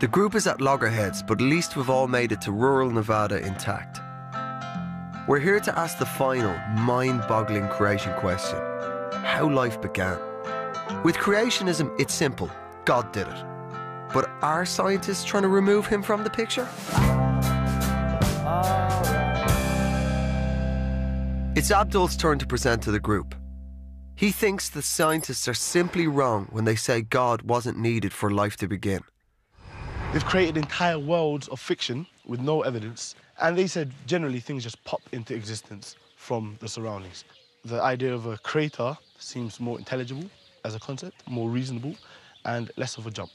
The group is at loggerheads, but at least we've all made it to rural Nevada intact. We're here to ask the final, mind-boggling creation question: how life began. With creationism, it's simple. God did it. But are scientists trying to remove him from the picture? It's Abdul's turn to present to the group. He thinks the scientists are simply wrong when they say God wasn't needed for life to begin. They've created entire worlds of fiction with no evidence, and they said generally things just pop into existence from the surroundings. The idea of a creator seems more intelligible as a concept, more reasonable, and less of a jump.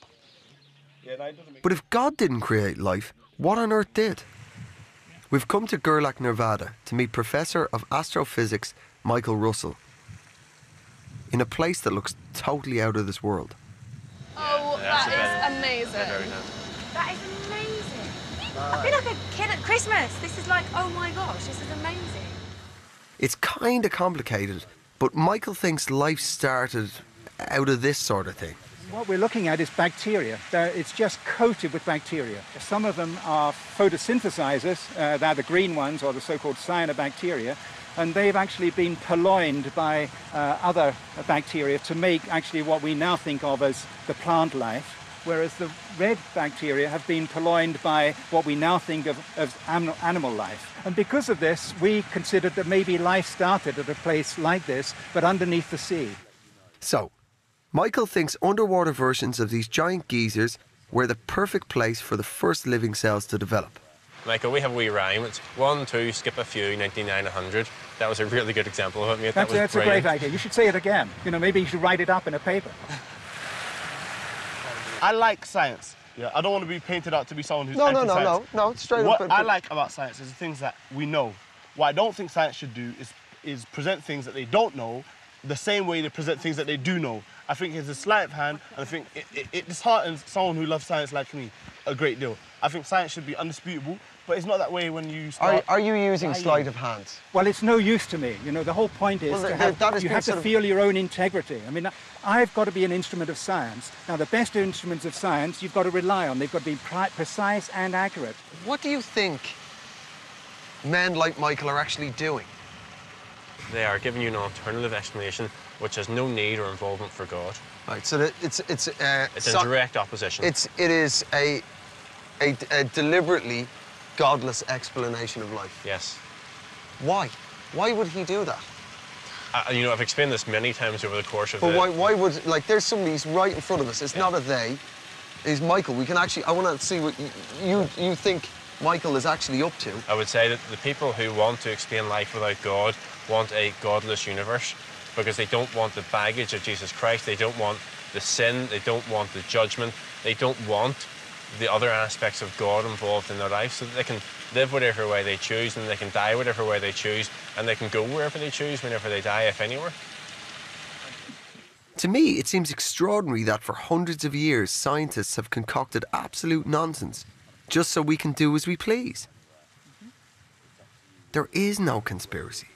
But if God didn't create life, what on earth did? We've come to Gerlach, Nevada to meet Professor of Astrophysics Michael Russell in a place that looks totally out of this world. Oh, that is amazing. Very nice. That is amazing. I feel like a kid at Christmas. This is like, oh my gosh, this is amazing. It's kind of complicated, but Michael thinks life started out of this sort of thing. What we're looking at is bacteria. It's just coated with bacteria. Some of them are photosynthesizers. They're the green ones, or the so-called cyanobacteria, and they've actually been purloined by other bacteria to make actually what we now think of as the plant life, whereas the red bacteria have been purloined by what we now think of as animal life. And because of this, we considered that maybe life started at a place like this, but underneath the sea. So, Michael thinks underwater versions of these giant geysers were the perfect place for the first living cells to develop. Michael, we have a wee rhyme. It's 1, 2, skip a few, 99, 100. That was a really good example of it, mate. That's a great idea. You should say it again. You know, maybe you should write it up in a paper. I like science. Yeah, I don't want to be painted out to be someone who's anti-science. No, straight up. What I like about science is the things that we know. What I don't think science should do is present things that they don't know the same way they present things that they do know. I think it's a sleight of hand, and I think it disheartens someone who loves science like me a great deal. I think science should be undisputable, but it's not that way when you start... Are you using sleight of hand? Well, it's no use to me. You know, the whole point is you have to feel your own integrity. I mean, I've got to be an instrument of science. Now, the best instruments of science you've got to rely on. They've got to be precise and accurate. What do you think men like Michael are actually doing? They are giving you an alternative explanation which has no need or involvement for God. Right, so it's in direct opposition. It is a deliberately godless explanation of life. Yes. Why? Why would he do that? You know, I've explained this many times over the course of But why would, like, there's somebody who's right in front of us. It's not a they, it's Michael. We can actually, I want to see what you think Michael is actually up to. I would say that the people who want to explain life without God want a godless universe because they don't want the baggage of Jesus Christ, they don't want the sin, they don't want the judgment, they don't want the other aspects of God involved in their life, so that they can live whatever way they choose and they can die whatever way they choose and they can go wherever they choose whenever they die, if anywhere. To me, it seems extraordinary that for hundreds of years scientists have concocted absolute nonsense just so we can do as we please. There is no conspiracy.